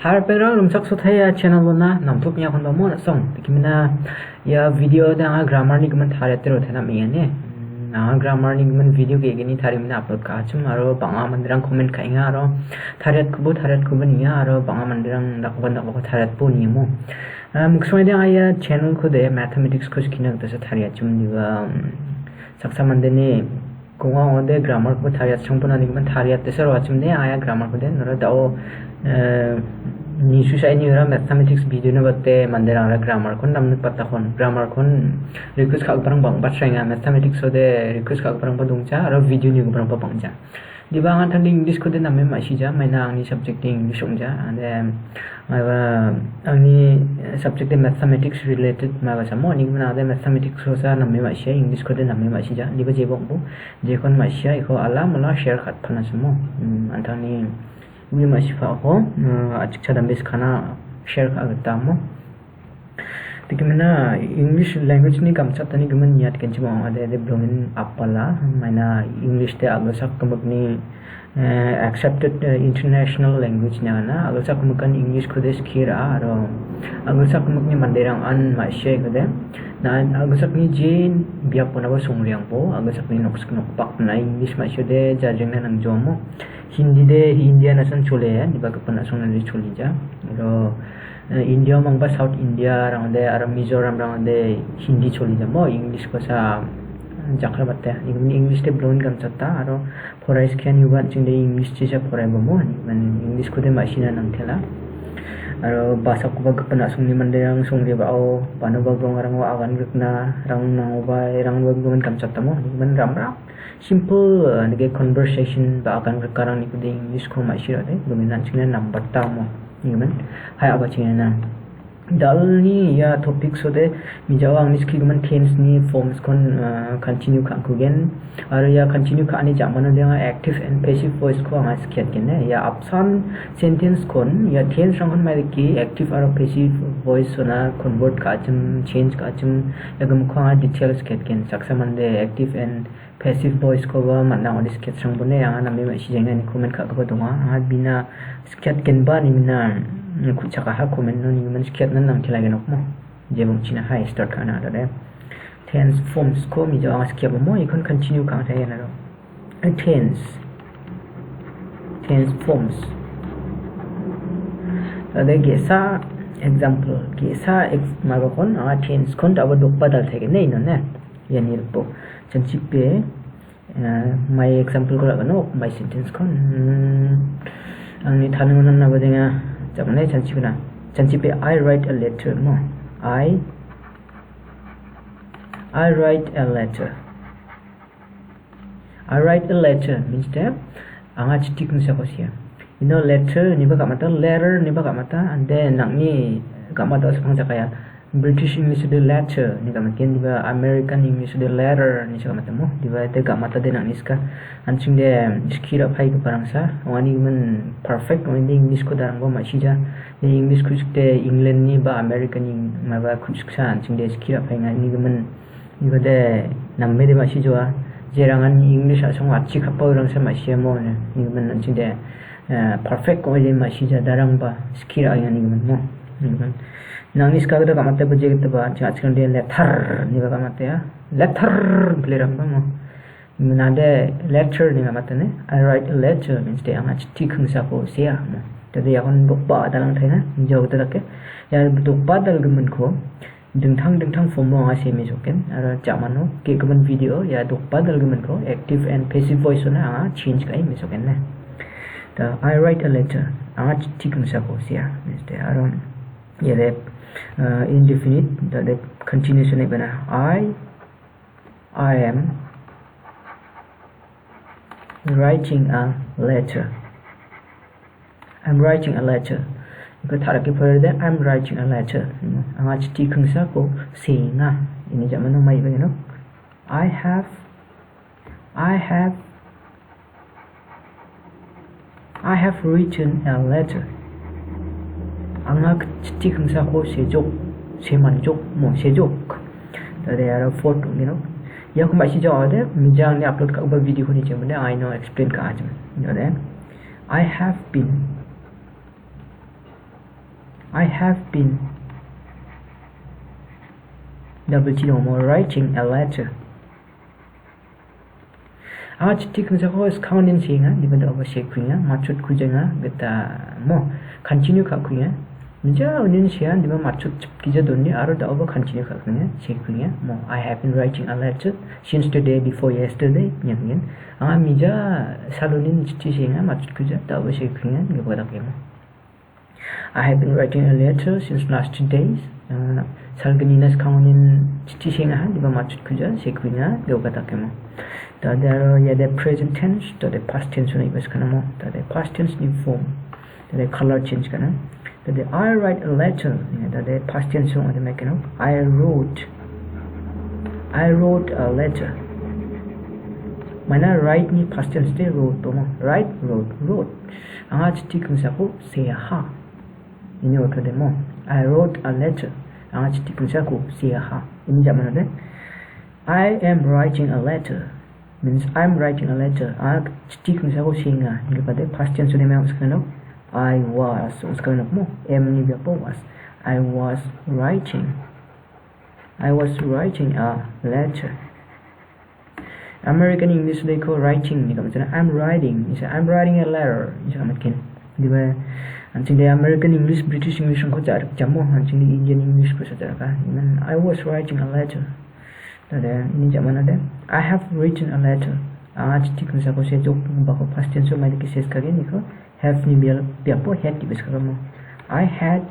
Har pero rumsak sothaya channel na namthuk nya khon mo na song tikimna ya video da grammar ni gman thare tero thana me ne na grammar ni gman video ke gini thari mina upload ka chum aro banga mandirang comment ka inga aro tharet kubu ni aro banga mandirang dakban tharet po ni mo muksoi da ya channel ko de mathematics ko skina da sa thari chum ni ba saksa mandene konga ode grammar ko thari chungpona ni gman thari at sero chum ne aya grammar ko de nora dao nisu sai ni ra mathematics video na batte mandirang ra grammar kon namnu patta kon grammar kon request khak parang bang batrenga mathematics ode request khak parang pa dungcha aro video ni parang pa bangja dibangan thang english ko de namme ma sija maina angni subject english ongja and angni subject mathematics related ma ba samo ni mana de mathematics so sa namme ma sia english ko de namme ma sija liba je bong bu je kon ma sia iko ala mala share khat phana samo antani we must follow achcha dambes khana share ka tamo tikimena english language ni kamcha tani gimen yat kenchi ma ade de blomin appala maina english te agsak kamak ni accepted international language na na agsak kamak english ko des khira aro agsak kamak ni manderang an ma she ko de na agsak ni jin biap pona ba songliang po agsak ni nok pak na english ma she de jajeng na nang jomo hindi de india nasan chole ya diba kapana sona ni choli ja ro india mangba south india rang de ar mizoram rang de hindi choli ja mo english ko sa jakra batte english te blon gam chatta aro forais khan yuban ching de english che cha forai bo mo man english ko de machine nang thela aro basa ko ba kapana songni mande rang songre ba o panu ba rong rang wa agan rukna rang na ba rang wa gon kam chatta mo man ram ra simple nige conversation ba akan karang ni kuding english ko ma shira de dominant china number ta mo human hai aba china dal ni ya topic so de mi jawa english ki guman tense ni forms kon continue kan ku gen ar ya continue ka ani jamana de active and passive voice ko ma skit gen ne ya ASSAM sentence kon ya tense rang kon ma ki active or passive voice na convert ka chum change ka chum ya gum ko details skit gen saksa man de active and passive voice ko ba man na on skit rang bone ya na me ma shi jeng ni comment ka ko donga a bina skit gen ba ni na ku chaka ha comment no ni man skit nan nam thila gen mo je bong china hai start kana da de tense forms ko mi jawa skit mo ikon continue ka ta yana ro tense forms ade gesa example gesa ma ba kon a tense kon da ba dok pa dal thege nei no ne yani po chanchipe my example ko la no my sentence kon angni thanung na ba denga jamane chanchipe I write a letter no I write a letter means that anga chitik nu sa ko sia you know letter ni ba kamata letter ni ba kamata and then nangni kamata sang jakaya British English de letter ni kamaken diba American English de letter ni sa kamata mo diba te kamata de nang iska anching de skira phai ko parang sa wani man perfect on English ko darang ba machija de English ku de England ni ba American ni ma ba ku sa anching de skira phai ngai ni man ni ba de namme de machijwa jerangan English asong achi khapa rang sa machia mo ni man anching de perfect ko de machija darang ba skira ay ni man mo nang iska ga kamate ba jegit ba chachkan de letter ni ba kamate ya letter pleram ba mo nade letter ni kamate ne I write a letter means de anga chithi khung sa ko sia mo de ya kon dok ba dalang thaina jo ta ke ya dok ba dal gumen ko ding thang form mo ase me joken ara chamano ke gumen video ya dok ba dal gumen ko active and passive voice na anga change kai me joken ne the I write a letter anga chithi khung sa ko sia means de aron ya de indefinite the continuation is I am writing a letter I'm writing a letter ko thara ke further I'm writing a letter anga chithi khungsa ko singa ini jamano mai ba no I have written a letter anga chithi khungsa ko sejok semanjok mo sejok there are photo you know ya ko ma si jaw de mi jang ni upload ka ba video ko ni chim ne I know explain ka ajam you know then I have been I have been double T more writing a letter. आज ठीक है सको इस counting सींगा depend over शेक कुइंगा माचुट कुजेंगा बेटा मो continue का कुइंगा मुझे उन्हें शेयर डिपेंड माचुट किजे दोन्नी आरो दा ओवर कंटिन्यू का कुइंगा शेक कुइंगा मो I have been writing a letter since the day before yesterday न्यामियन मिजा सालोनिन चिठी सींगा माचुट कुजे दा ओवर शेक कुइंगा निबोदा केमो I have been writing a letter since last 2 days 살근이나스 카운인 चिठी सींगा डिपेंड माचुट कुजे शेक कुइंगा निबोदा केमो the present tense the past tense ni bas kana mo the past tense ni form the color change kana the I write a letter the past tense on the mechano I wrote a letter mana write ni past tense de wrote to mo wrote anga chitti kunsa ko se ha ini oto de mo I wrote a letter anga chitti kunsa ko se ha ini jamana de I am writing a letter means I'm writing a letter chitti kunsa ko singa ni pade past tense de me uskano I was uskano mo am ni bia was I was writing a letter American English they call writing ni kamana I'm writing a letter ni kamakin di ba anjing de American English British English ko jar jammo anjing de Indian English ko jar ka I was writing a letter ini jamana de I have written a letter आज ठीक है सको से जो बाको past tense में लिखी cess करें निको have ni biar po had di besar mo I had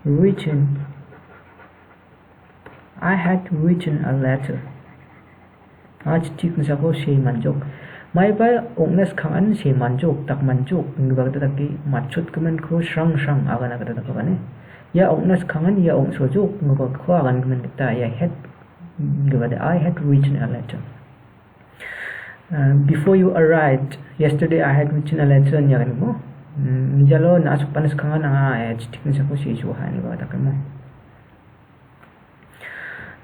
written a letter आज ठीक है सको से manjok mai ba ongnas khan se manjok tak manjok ngba ta ki machut kaman ko sang agana kata ta bane ya ongnas khan ya ong sojok ngba ko agan kaman ta ya had I had written a letter. Before you arrived yesterday, I had written a letter. Nyagan mo. Jalo na supanas kanga na chitin sa ko si Johan ba ta kamo.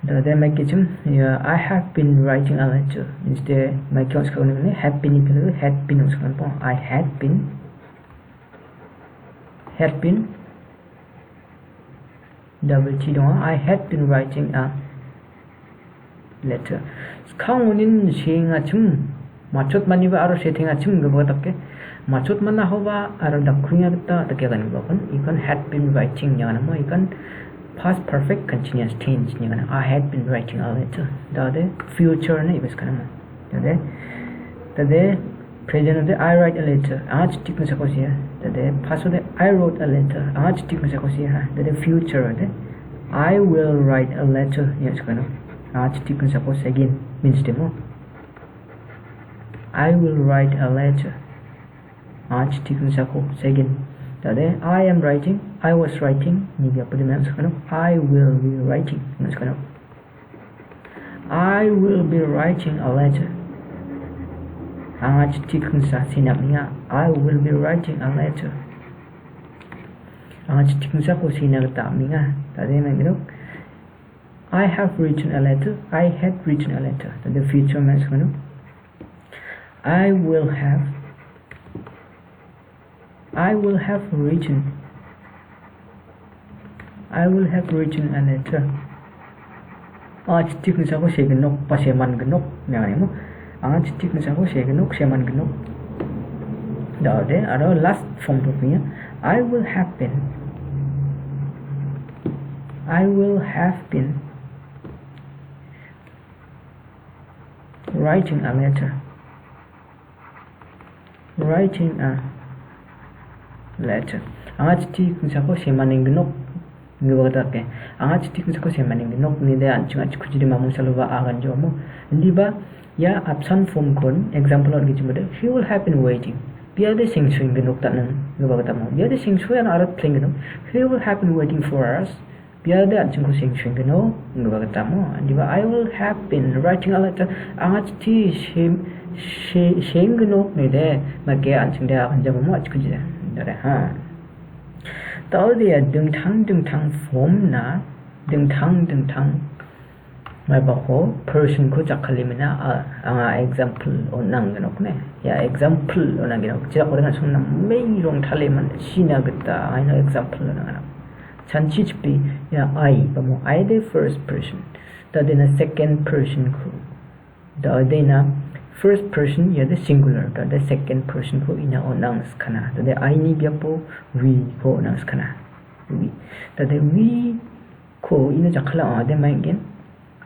The my kitchen. I have been writing a letter. Instead, my kids ko ne have been uskan po. I had been double T dong. I had been writing a letter. Kaungin singa chum machut mani ba aro setting a chum go takke machut mana hoba aro dakunya ta takke kan go kon ikan had been writing yana mo ikan past perfect continuous tense yana I had been writing a letter the future ne ibes kana the present de I write a letter aaj tik sa ko sia the past de I wrote a letter aaj tik sa ko sia the future de I will write a letter yes kana आज ठीक है suppose again means demo I will write a letter आज ठीक है suppose again तदे I am writing I was writing ni dia pada mas kana I will be writing mas kana I will be writing a letter आज ठीक है sa sinap niya I will be writing a letter आज ठीक है suppose sinap ta minga tade na gino I have written a letter. I had written a letter. The future means I will have written a letter. आज ठीक नहीं सको शेगनोक पासेमान गनोक नहीं मो आज ठीक नहीं सको शेगनोक शेमान गनोक दादे अरो last form तो पिया I will have been writing a letter आज ठीक नहीं सको शेमानिंग गनोक ngibata ke आज ठीक नहीं सको शेमानिंग गनोक ni de anchung ach kuji de mamu saluba agan jo mo ndi ba ya absent form kon example or gichi mode he will have been waiting biar de sing swing gnok ta nang ngibata mo biar de sing swing arat pling gno he will have been waiting for us biar de anchung ko sing swing gno ngibata mo ndi ba I will have been writing a letter आज ti sing gno ni de ma ke anchung de agan jo mo ach kuji de ha tao dia deng thang form na deng thang mai ba ho person ko jakkalimina example onang ganok ne ya example onang ganok ja ko na sonna mai rong thale man sina gata ai na example onang chanchi chpi ya I pamo I the first person ta dena second person ko da dena first person ya the singular ta the second person ko ina onang skana ta the I ni byapo we ko onang skana we ta the we ko ina jakhala de mai again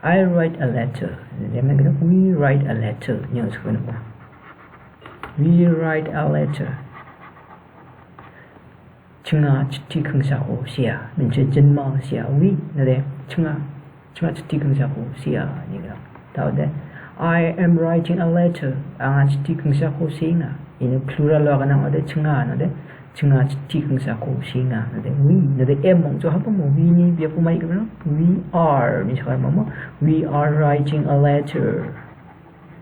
I write a letter de mai again we write a letter nya skana we write a letter chunga chiti khangsa ko sia nche jinma sia we na de chunga chiti khangsa ko sia ni ga ta de I am writing a letter anga chiti khangsa ko singa in a plural la kana de chunga na de chunga chiti khangsa ko singa na de we na de em mong cho ha mo we ni bia pu mai ka no we are ni sa ma we are writing a letter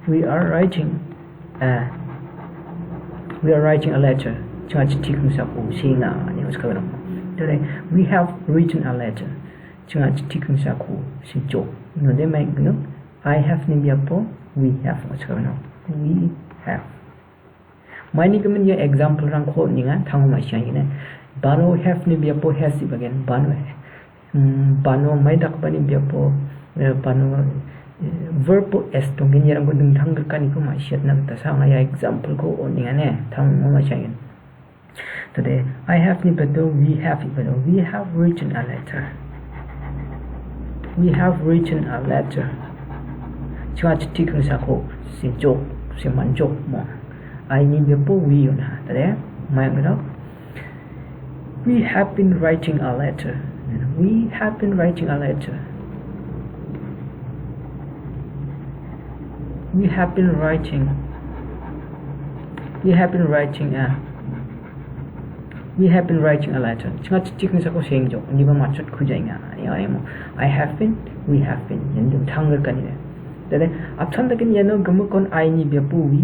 we are writing a letter chunga khangsa ko singa ni us ka no today we have written a letter chunga khangsa ko si jo no de mai no I have ni bia po we have us ka no we have mai ni kamen ye example rang ko ni nga thang ma sha ni ne bano have ni bia po has again bano mai dak bani bia po bano verb s to ngi rang ko ding thang ka ni ko ma sha na ta sa nga ya example ko on ni nga ne thang ma sha ni today I have ni but we have written a letter chunga chiti khangsa ko si jok si man jok mo I ni byapo we na today mai ngado we have been writing a letter we have been writing a letter we have been writing a letter chunga chiti khangsa ko seng jok ni ba ma chut khu jai nga ya mo I have been we have been yen dum thang ka ni de apsan da ken yano gam kon I ni bia pu we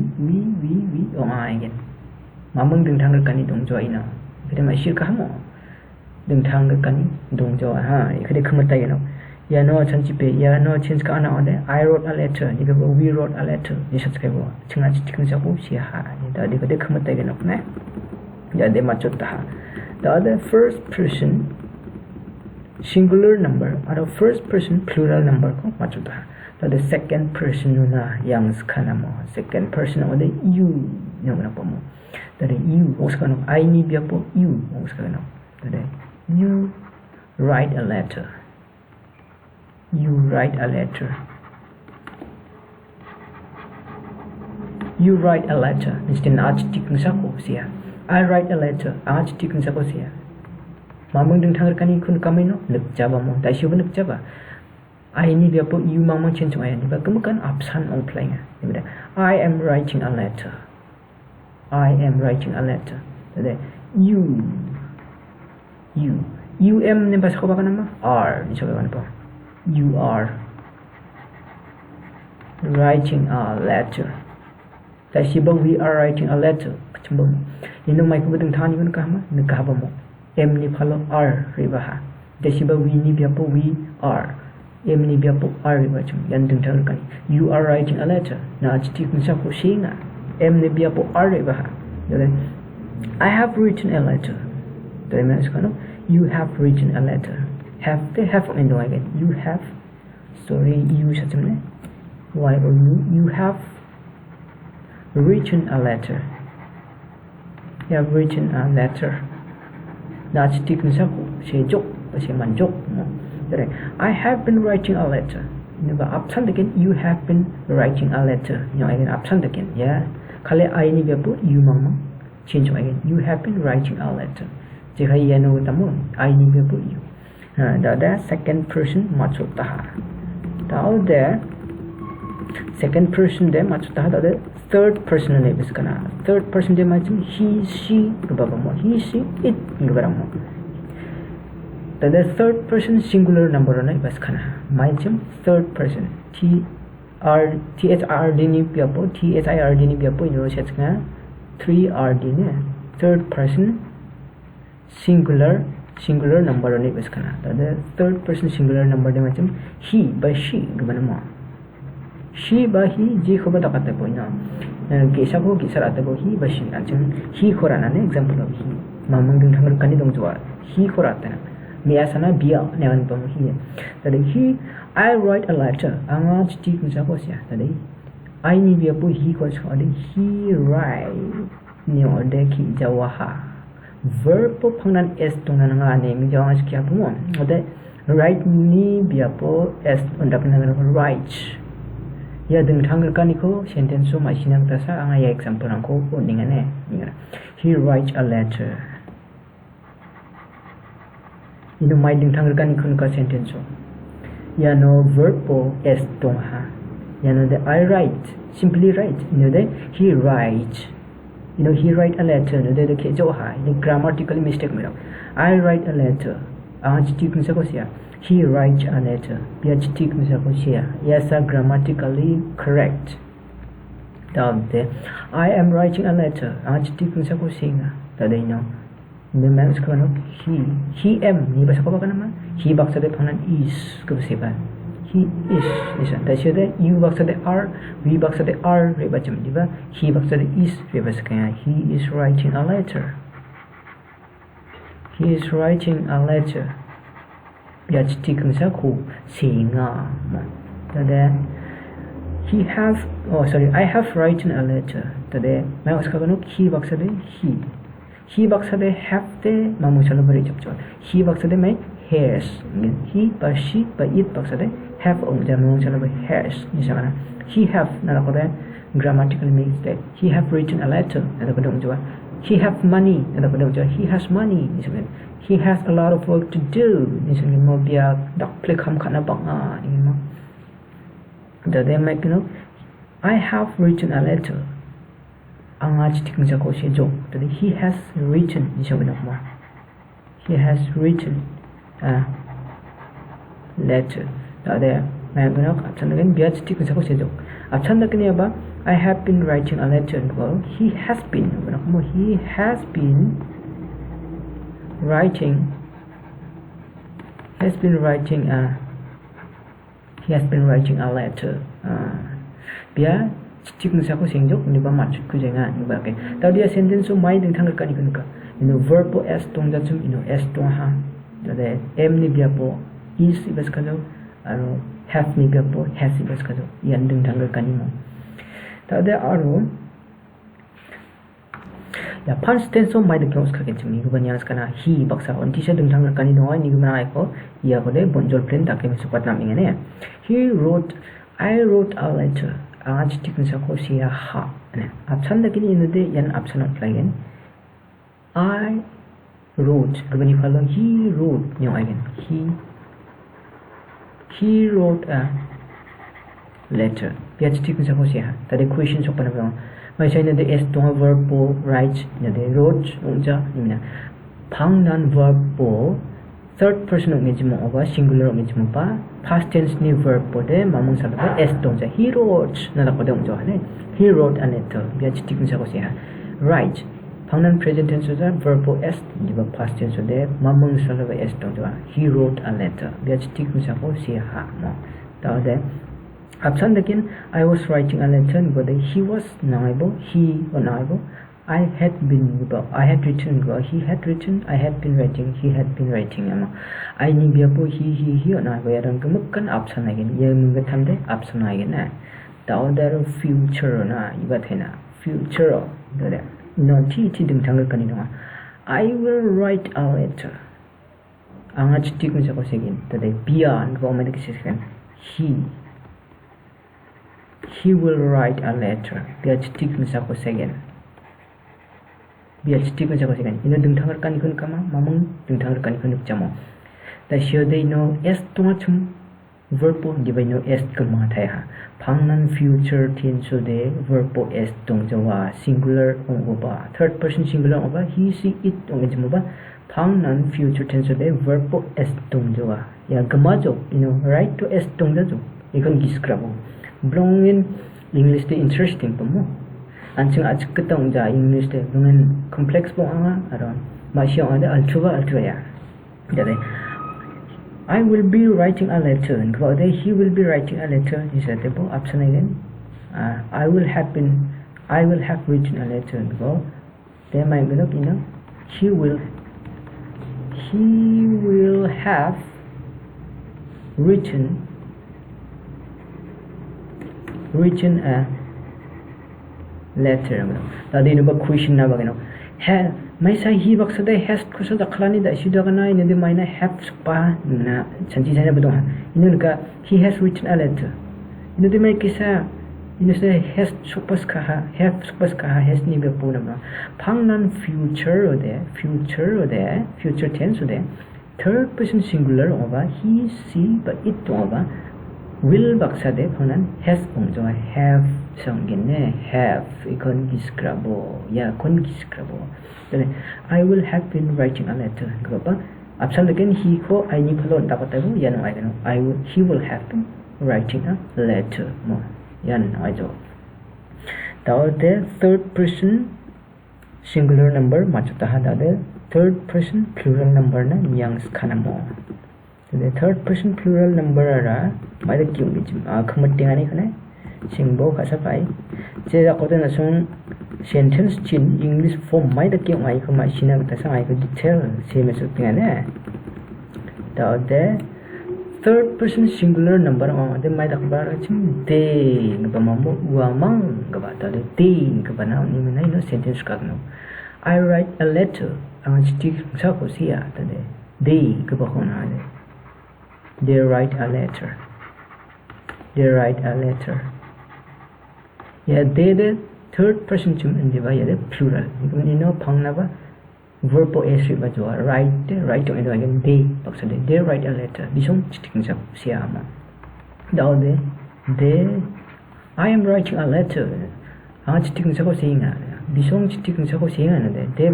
o ma again mamang ding thang ka ni dong jo ina kede ma shir ka mo ding thang ka ni dong jo ha kede khmat ta yano chanchi pe yano change ka na de I wrote a letter ni ba we wrote a letter ni subscribe bo chunga chi tikun sa ko si ha ni da de kede khmat ta na ne ya de ma chot ta the other first person singular number or first person plural number ko ma chot ta the second person na yang skana mo second person o de you no na po mo the you o skana I ni bia po you o skana the you write a letter nistin ach tikung sa ko sia I write a letter ach tikung sa ko sia mamang ding thang kani kun kamino nek jaba mo dai shu nek jaba I ni bia po you mamang chen chung ai ni ba kum kan option ong play nga I am writing a letter the you em ni ba sa ko ba kana ma are ni sa ba na po you are writing a letter ta si ba we are writing a letter chum ba ni no mai ko ding thani kun ka ma ni ka ba mo em ni phalo are ri ba ha ta si ba we ni bia po we are em ni bia po are ri ba chum yan ding thar kan you are writing a letter na chi ti kun sa ko singa em ni bia po are ri ba ha I have written a letter the means kana you have written a letter have in the again you have you satamne why you have written a letter na chi ti kun sa ko se jok se man jok mo I have been writing a letter ba option again you have been writing a letter again option again yeah khale I ni be po you mama change again you have been writing a letter je khai ya no tamo I ni be po you the second person machuta down there second person de machuta the third person ne biskana third person de machim he she gaba mo he she it gaba mo the third person singular number ne biskana machim third person t r t h r d ni biapo t h I r d ni biapo ino setna 3 r d ne third person singular number ne biskana the third person singular number de machim he by she gaba mo she ba he ji khoba takate po na kesa ko kisara te bo he ba she achim he khora na ne example of he mamang ding thangal kani dong jwa he khora ta me asana bia nevan pam he tadi he I write a letter anga chiti kunsa ko sia tadi I ni bia po he ko tadi he write ni ode ki jawaha verb po phangnan s tona nga ne mi jawa kya po ode write ni bia po s undap na write ya deng thang ka ni ko sentence so mai sinang ta sa anga ya example ang ko ninga ne he writes a letter mai deng thang ka ni kun ka sentence so ya no verb po s tong ha ya no the I write simply write the he writes he write a letter the ke jo ha the grammatical mistake me I write a letter anga chiti kun sa ko sia he writes a letter bia chiti kun sa ko sia yes are grammatically correct down there I am writing a letter anga chiti kun sa ko sia tadi the man is going he am ni bahasa apa nama he baksa de phanan is ko seba he is listen that should you baksa de are we baksa de are re bacham diba he baksa de is re baskaya he is writing a letter he is writing a letter ya chiti kun sa ko singa tada he have I have written a letter tada मैं उसका करूँ he baksa de he baksa de have de mamu chalo bari chapcho he baksa de mai has he ba she ba it baksa de have ong jamu chalo bari has ni sama he have na ko de grammatical mistake he have written a letter na ko dong jwa he have money na ko dong jwa he has money ni sama he has a lot of work to do ni sama mo bia dak plek kham khana banga ni mo da de mai I have written a letter anga chiti kun sa ko se jo tadi he has written ni sa benak mo he has written a letter da de mai benak apsan again bia chiti kun sa ko se jo apsan da kini ba I have been writing a letter well he has been benak mo he has been writing a letter bia chiti kun sa ko sengjok ni ba mat ku jenga ni ba ke taw dia sentence so mai ding thang ka ni kun ka verb po s tong da chum s tong ha da de m ni bia po is ibas ka lo aro have ni bia po has ibas ka lo yan ding thang ka ni mo taw de aro ya past tense so mai de close ka ke chum ni ba nyas kana he baksa on ti sa ding thang ka ni no ni gu na ko ya ko de bonjol plan ta ke mi supat na mi ne I wrote a letter आज ठीक में सको सिया हा ने option the किनी इन दे यन option offline I wrote गबनी फलो he wrote new again he wrote a letter पियाच ठीक में सको सिया तदे क्वेश्चन सोपन बो मै छै न दे एस तो verb po write न दे wrote उजा निना फांग none verb po third person of mejmo oba singular of mejmo pa past tense ni verb po de mamung sa ba s tong ja he wrote na la ko dong jo ne he wrote a letter bia chiti kun sa ko sia write phangnan present tense ja verb po s ni ba past tense de mamung sa ba s tong ja he wrote a letter bia chiti kun sa ko sia ha mo ta de option again I was writing a letter but he was naibo he or naibo I had written he had written I had been writing he had been writing I ni bia po he na ba yang ke kan option again ye mun tham de option again na da order future na iba thena future da no ti ding thang ka ni no I will write a letter anga chiti kun sa ko segin da de beyond go ma de second he will write a letter bia chiti kun sa ko segin bia chiti kun sa ko segin ino ding thang ka ni kun kama mamung ding thang ka ni kun chamo da show they know s to chum verb po di bai no s ka ma thai ha phangnan future tense so de verb po s tong jawa singular ong ba third person singular ong ba he she it ong jmo ba phangnan future tense so de verb po s tong jawa ya gama jo right to s tong da jo ikon giskrabo blong in english de interesting pa mo anching ach ketong ja english de blong complex po anga aron ma xiao ade altuba ya da I will be writing a letter and he will be writing a letter is that the option again I will have written a letter and there might be he will will have written a letter. Tadi nuba question na bagano. Ha, mai sai hi bak sadai has kusa da khlani da isi daga na ine de mai na have spa na chanji jana badong. Inu ka he has written a letter. Inu de mai kisa inu se has supas ka have supas ka has ni be puna ma. Phangnan future ode future tense ode third person singular over he she but it over will baksade phangnan has ongjo have songene have ikon giskrabo ya kon giskrabo. Then I will have been writing a letter. Gaba absent again he ko I ni phalo dapatago yan I know he will have been writing a letter mo yan I jo. Now the third person singular number machata hada the third person plural number na yang khanamo. The third person plural number ara mai da kyung bichim khamat ani khane singbo khasa pai che da ko na sung sentence chin English form mai da kyung ai khama sina ta sang ai ko detail se me su tingane. The third person singular number ma de mai da bar chim de ba ma mo wa mang ga ba ta de ga ba na ni me nai no sentence ka no. I write a letter ang chi sa ko sia ta de ga ba ko na de. They write a letter. Yeah, they the third person chum and divide the plural. You know, pangnava verb s ba jo write to again they they write a letter. Bisong chiting sa siama. Now they I am writing a letter. Ang chiting sa ko singa. Bisong chiting sa ko singa na de. They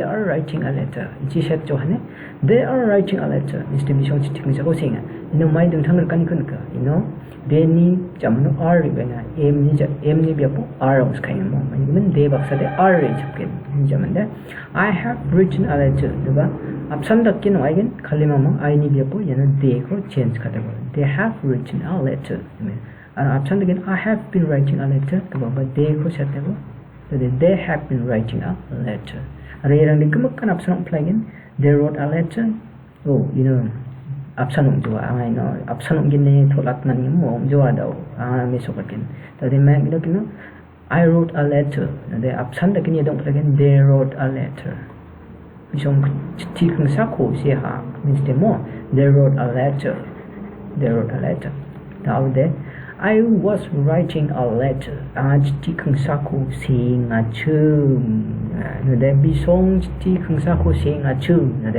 are writing a letter. Chi set jo hane. They are writing a letter. Mr. Bisong chiting sa ko singa. You know, my dung thangal kan ka. You know, they ni jamno are bena m ni biapo are os kain mo. Even they baksa de are chapken. Jamanda I have written a letter. Diba? Absent dakin no again khalima mo I ni biapo yana they ko change kada bo. They have written a letter. And absent again I have been writing a letter. But they ko set bo. So they have been writing a letter. Arang di kemukan absent again. They wrote a letter. Oh, you know, absent jua. I know absent gini tholat nani mo jua daw. Me sokakin. Tadi mak you know, I wrote a letter. The absent again you don't again. They wrote a letter. Bisong tikung sako siha means the more. They wrote a letter. Now there. I was writing a letter. Tikung sako sing a chum. There bisong tikung sako sing a chum.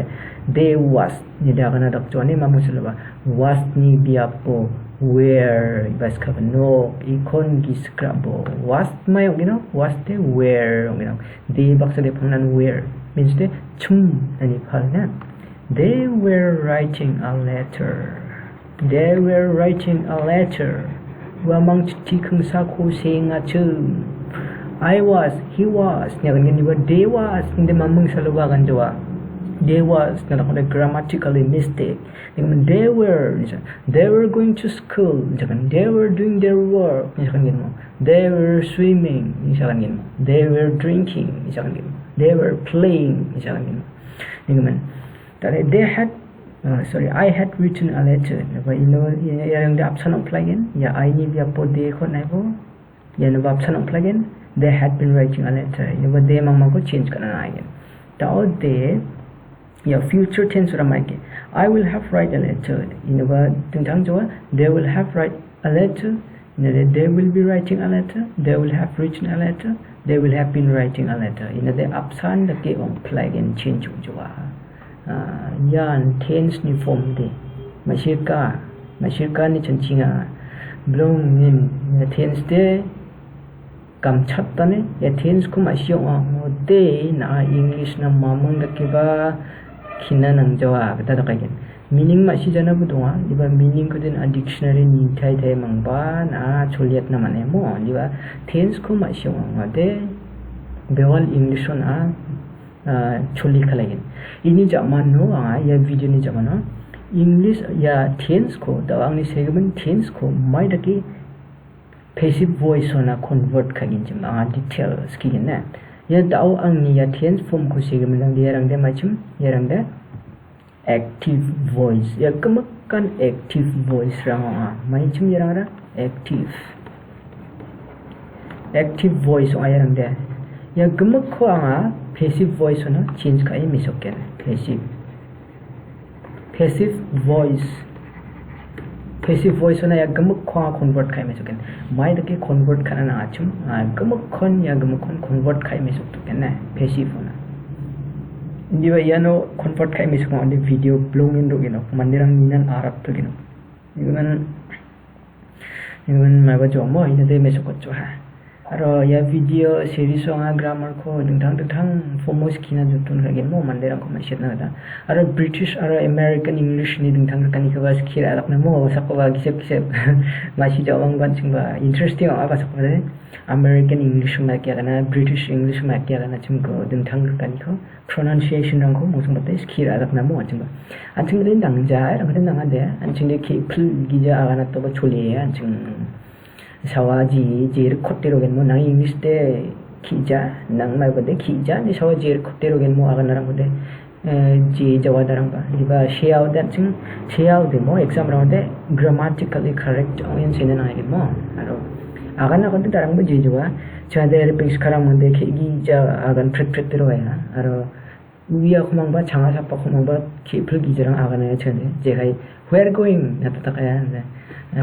There was ni da kana doctor ni mamusulaba was ni biapo where ibas ka no ikon giskrabo was my you know was the where you know they baksa de phangnan where means the chum ani phalna. They were writing a letter. Wamang tikung sako sing a chum. I was, he was, they was, hindi mamang salubagan jawa. They was, na grammatically mistake. They were going to school. They were doing their work. They were swimming. They were drinking. They were playing. They had I had written a letter. You know, yang the absent of plugin. Yeah, I need the po de ko na ko. Yan the absent of plugin. They had been writing a letter. You know, they mama ko change ka na again. Tao de, yeah, future tense ramai. I will have write a letter. You know, tentang jawa. They will have write a letter. You know, they will be writing a letter. They will have written a letter. They will have been writing a letter. You know, the absent the ke on plugin change jawa. Yan tense ni form de masirka ni chanchinga blong nin tense de kam chatta ne ya tense ko masyo de na English na mamang da kiba khina nang jawa ta da kagen meaning ma si jana bu donga diba meaning ko den a dictionary ni thai mangba na choliat na mane mo diba tense ko masyo de bewal English on choli khalagin ini zaman no ya video ni zaman no English ya tense ko dawang ni segment tense ko mai daki passive voice ona convert khagin jam detail skin na ya daw ang ni ya tense form ko segment lang yarang de machim yarang de active voice ya kemakan active voice rang mai chim yarang active voice ayarang de ya gemak ko anga passive voice na change kai misoken passive voice na ya gemak ko convert kai misoken mai de ke convert kana na achum gemak kon convert kai misok to ken na passive na diba yano convert kai misok on the video blong in do mandirang ninan arab to iman mai ba jo mo ina de misok ko ha aro ya video series ong grammar ko dingtang foremost kina jutun lagi mo manderang ko masih na aro British aro American English ni dingtang kan ko bas kira alak na mo sakko ba kisep masih jawang ban chingba interesting aba sakko de American English ma kya kana British English ma kya kana chimko dingtang kan ko pronunciation rang ko mosong bate kira alak na mo chingba anching den dangja rang den dang ade anching de ki phul gija agana to ba chole anching sawaji jir khotero gen mo nang English de khija nang mai bade khija ni sawaji jir khotero gen mo aga narang bade ji jawa darang ba diba shiao dan ching shiao de mo exam round de grammatically correct on sinen na gen mo aro aga na kon darang ba ji jawa chade repix kharang mon de khigi ja agan pret tero ya aro wiya khumang ba changa sapa khumang ba khipul gi jarang aga na chade je kai where going na ta kaya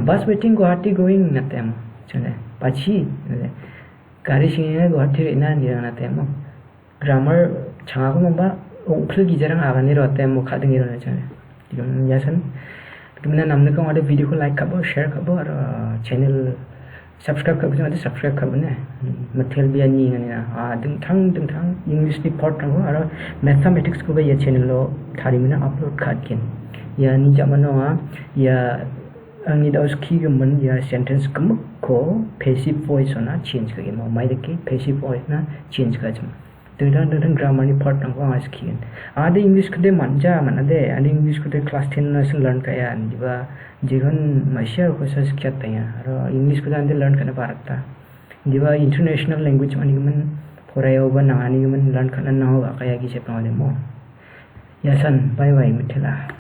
bus waiting Guwahati going na temo chane pachi gari singene Guwahati ina nirang na temo grammar changa ko mba ongphul gi jarang aga ni ro temo khading ro na chane digam yasan tumna namne ko ade video ko like kabo share kabo aur channel subscribe kabo ade subscribe kabo ne mathel bi ani ngani na dingthang English ni part ko aur mathematics ko ba ye channel lo thari mina upload khatkin ya ni jamano ya angin da uski gemen ya sentence kemek ko passive voice na change ka mo mai de passive voice na change ka jam dang grammar ni part nang ko aski ade English ko de manja man ade English ko de class 10 na learn ka ya diba jigon masya ko sa skya ta ya ro English ko de learn kana barakta diba international language mani gemen porayo ba nangani gemen learn kana na ho ka ya gi se pa de mo yasan bye bye Mittela